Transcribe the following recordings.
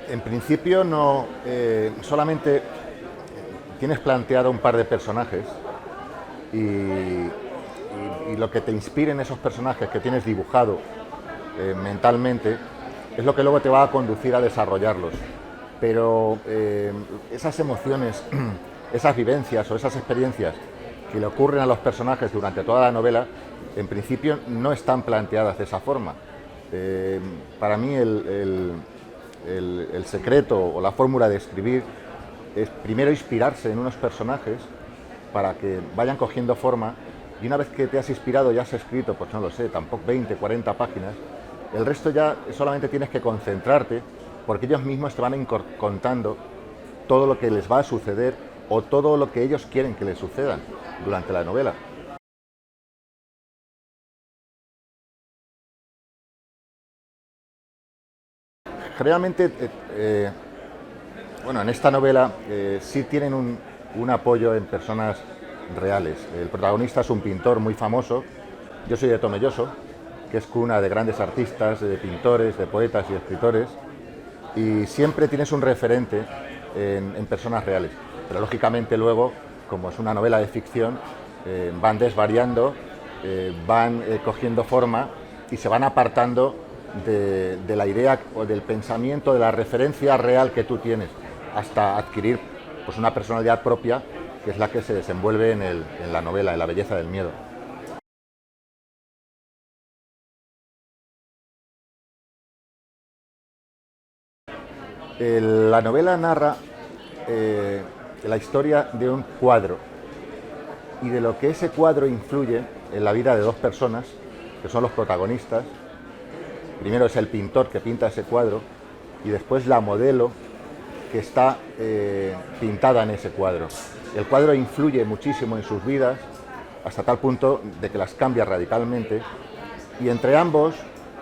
En principio no, solamente tienes planteado un par de personajes y, y lo que te inspire en esos personajes que tienes dibujado mentalmente es lo que luego te va a conducir a desarrollarlos. Pero esas emociones, esas vivencias o esas experiencias que le ocurren a los personajes durante toda la novela, en principio no están planteadas de esa forma. Para mí el secreto o la fórmula de escribir es primero inspirarse en unos personajes para que vayan cogiendo forma, y una vez que te has inspirado y has escrito, pues no lo sé, tampoco 20, 40 páginas, el resto ya solamente tienes que concentrarte porque ellos mismos te van a ir contando todo lo que les va a suceder o todo lo que ellos quieren que les sucedan durante la novela. Generalmente, bueno, en esta novela sí tienen un apoyo en personas reales. El protagonista es un pintor muy famoso. Yo soy de Tomelloso, que es cuna de grandes artistas, de pintores, de poetas y escritores, y siempre tienes un referente en personas reales. Pero lógicamente luego, como es una novela de ficción, van desvariando, van cogiendo forma y se van apartando de la idea o del pensamiento, de la referencia real que tú tienes, hasta adquirir pues, una personalidad propia, que es la que se desenvuelve en la novela, en La belleza del miedo. La novela narra la historia de un cuadro y de lo que ese cuadro influye en la vida de dos personas, que son los protagonistas. Primero es el pintor que pinta ese cuadro y después la modelo que está pintada en ese cuadro. El cuadro influye muchísimo en sus vidas hasta tal punto de que las cambia radicalmente, y entre ambos,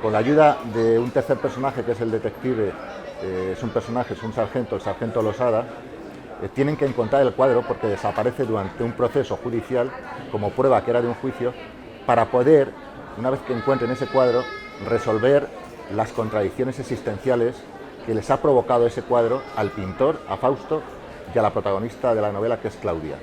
con la ayuda de un tercer personaje que es el detective, es un personaje, es un sargento, el sargento Losada, tienen que encontrar el cuadro porque desaparece durante un proceso judicial como prueba que era de un juicio, para poder, una vez que encuentren ese cuadro, resolver las contradicciones existenciales que les ha provocado ese cuadro al pintor, a Fausto, y a la protagonista de la novela, que es Claudia.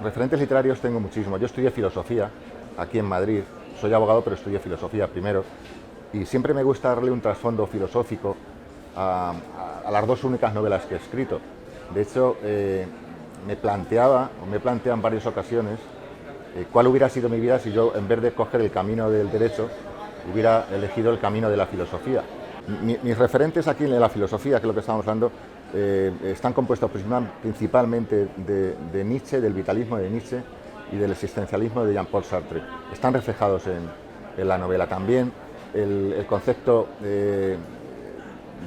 Referentes literarios tengo muchísimos. Yo estudié filosofía aquí en Madrid, soy abogado pero estudié filosofía primero, y siempre me gusta darle un trasfondo filosófico a las dos únicas novelas que he escrito. De hecho, me planteaba, o me plantean en varias ocasiones, cuál hubiera sido mi vida si yo, en vez de coger el camino del derecho, hubiera elegido el camino de la filosofía. Mis referentes aquí en la filosofía, que es lo que estamos hablando, están compuestos principalmente de Nietzsche, del vitalismo de Nietzsche y del existencialismo de Jean-Paul Sartre. Están reflejados en la novela también. El concepto de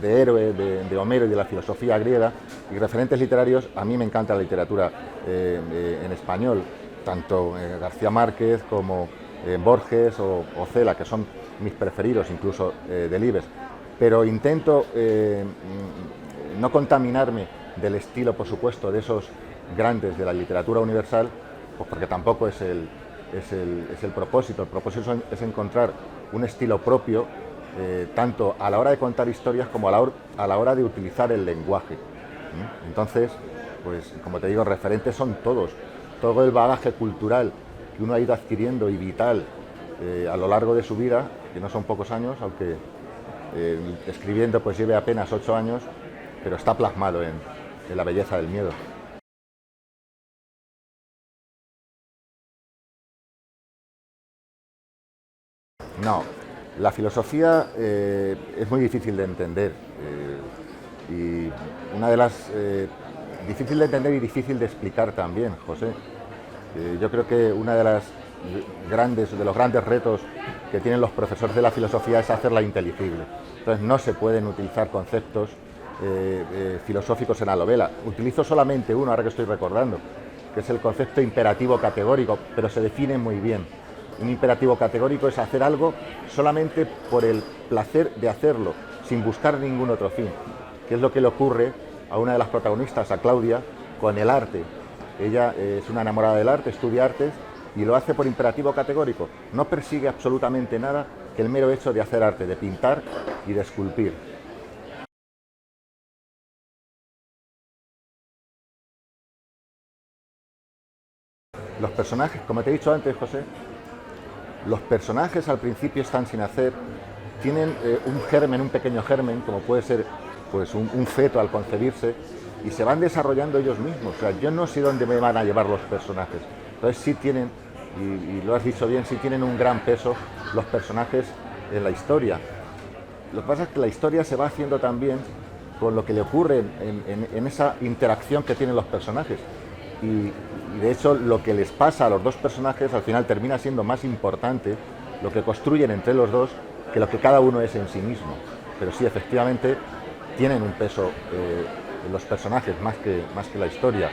héroe de Homero y de la filosofía griega, y referentes literarios. A mí me encanta la literatura en español, tanto García Márquez como Borges o Cela, que son mis preferidos, incluso Delibes, pero intento no contaminarme del estilo, por supuesto, de esos grandes de la literatura universal, pues porque tampoco es el propósito. El propósito es encontrar un estilo propio, tanto a la hora de contar historias como a la hora de utilizar el lenguaje. Entonces, pues como te digo, referentes son todos, todo el bagaje cultural que uno ha ido adquiriendo y vital a lo largo de su vida, que no son pocos años, aunque escribiendo pues lleve apenas 8 años, pero está plasmado en La belleza del miedo. No, la filosofía es muy difícil de entender, y una de las difícil de entender y difícil de explicar también, José. Yo creo que una de los grandes retos que tienen los profesores de la filosofía es hacerla inteligible. Entonces no se pueden utilizar conceptos filosóficos en la novela. Utilizo solamente uno, ahora que estoy recordando, que es el concepto imperativo categórico, pero se define muy bien. Un imperativo categórico es hacer algo solamente por el placer de hacerlo, sin buscar ningún otro fin, que es lo que le ocurre a una de las protagonistas, a Claudia, con el arte. Ella es una enamorada del arte, estudia artes y lo hace por imperativo categórico. No persigue absolutamente nada que el mero hecho de hacer arte, de pintar y de esculpir. Los personajes, como te he dicho antes, José, los personajes al principio están sin hacer, tienen un germen, un pequeño germen, como puede ser pues un feto al concebirse, y se van desarrollando ellos mismos. O sea, yo no sé dónde me van a llevar los personajes. Entonces sí tienen, y lo has dicho bien, sí tienen un gran peso los personajes en la historia. Lo que pasa es que la historia se va haciendo también con lo que le ocurre en esa interacción que tienen los personajes. Y de hecho lo que les pasa a los dos personajes al final termina siendo más importante lo que construyen entre los dos que lo que cada uno es en sí mismo. Pero sí, efectivamente, tienen un peso los personajes más que la historia.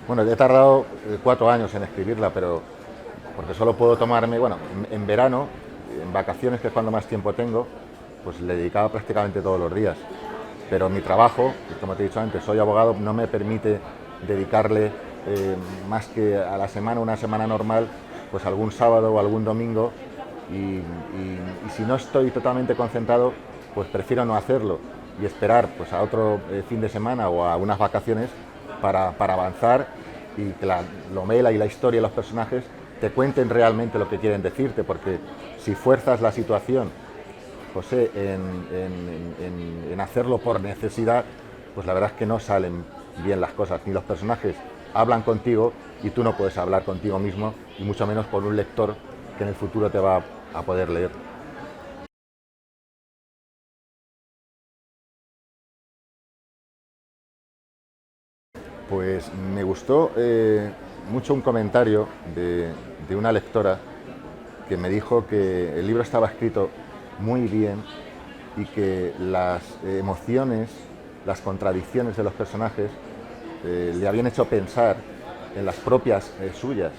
Bueno, he tardado 4 años en escribirla, pero porque solo puedo tomarme, bueno, en verano, en vacaciones, que es cuando más tiempo tengo, pues le dedicaba prácticamente todos los días. Pero mi trabajo, como te he dicho antes, soy abogado, no me permite dedicarle más que a la semana, una semana normal, pues algún sábado o algún domingo, y si no estoy totalmente concentrado, pues prefiero no hacerlo y esperar pues a otro fin de semana o a unas vacaciones para avanzar y que la novela y la historia y los personajes te cuenten realmente lo que quieren decirte, porque si fuerzas la situación, José, en hacerlo por necesidad, pues la verdad es que no salen bien las cosas, ni los personajes hablan contigo y tú no puedes hablar contigo mismo, y mucho menos con un lector que en el futuro te va a poder leer. Pues me gustó mucho un comentario de una lectora que me dijo que el libro estaba escrito muy bien y que las emociones, las contradicciones de los personajes le habían hecho pensar en las propias suyas.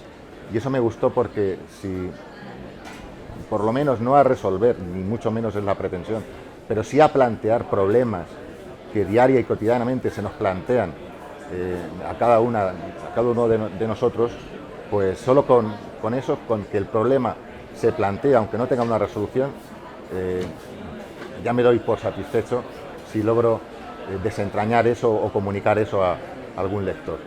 Y eso me gustó porque si, por lo menos no a resolver, ni mucho menos es la pretensión, pero sí a plantear problemas que diaria y cotidianamente se nos plantean a cada uno de nosotros, pues solo con eso, con que el problema se plantea, aunque no tenga una resolución, ya me doy por satisfecho si logro desentrañar eso o comunicar eso a algún lector.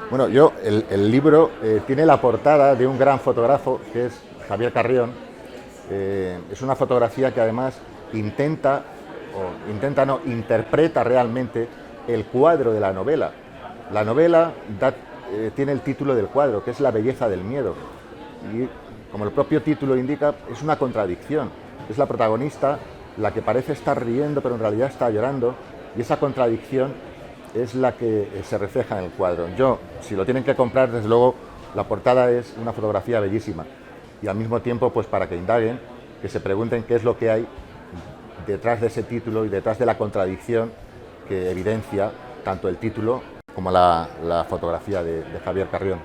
Bueno, el libro tiene la portada de un gran fotógrafo que es Javier Carrión. Es una fotografía que además interpreta realmente el cuadro de la novela. La novela tiene el título del cuadro, que es La belleza del miedo. Y como el propio título indica, es una contradicción. Es la protagonista la que parece estar riendo, pero en realidad está llorando. Y esa contradicción es la que se refleja en el cuadro. Yo, si lo tienen que comprar, desde luego, la portada es una fotografía bellísima. Y al mismo tiempo, pues para que indaguen, que se pregunten qué es lo que hay detrás de ese título y detrás de la contradicción que evidencia tanto el título como la fotografía de Javier Carrión.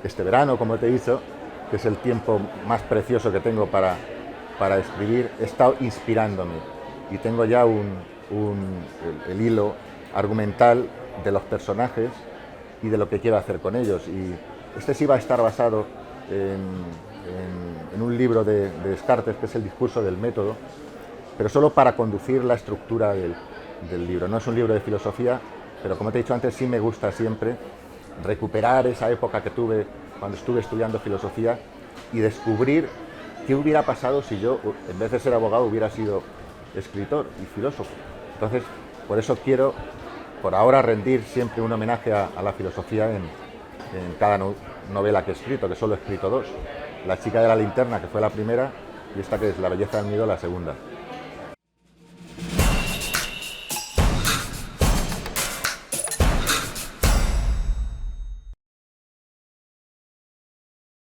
Este verano, como te he dicho, que es el tiempo más precioso que tengo para escribir, he estado inspirándome y tengo ya el hilo argumental de los personajes y de lo que quiero hacer con ellos. Y este sí va a estar basado en un libro de Descartes, que es el discurso del método, pero solo para conducir la estructura del libro. No es un libro de filosofía, pero como te he dicho antes, sí me gusta siempre recuperar esa época que tuve cuando estuve estudiando filosofía y descubrir qué hubiera pasado si yo, en vez de ser abogado, hubiera sido escritor y filósofo. Entonces, por eso quiero, por ahora, rendir siempre un homenaje a la filosofía en cada novela que he escrito, que solo he escrito 2. La chica de la linterna, que fue la primera, y esta que es La belleza del miedo, la segunda.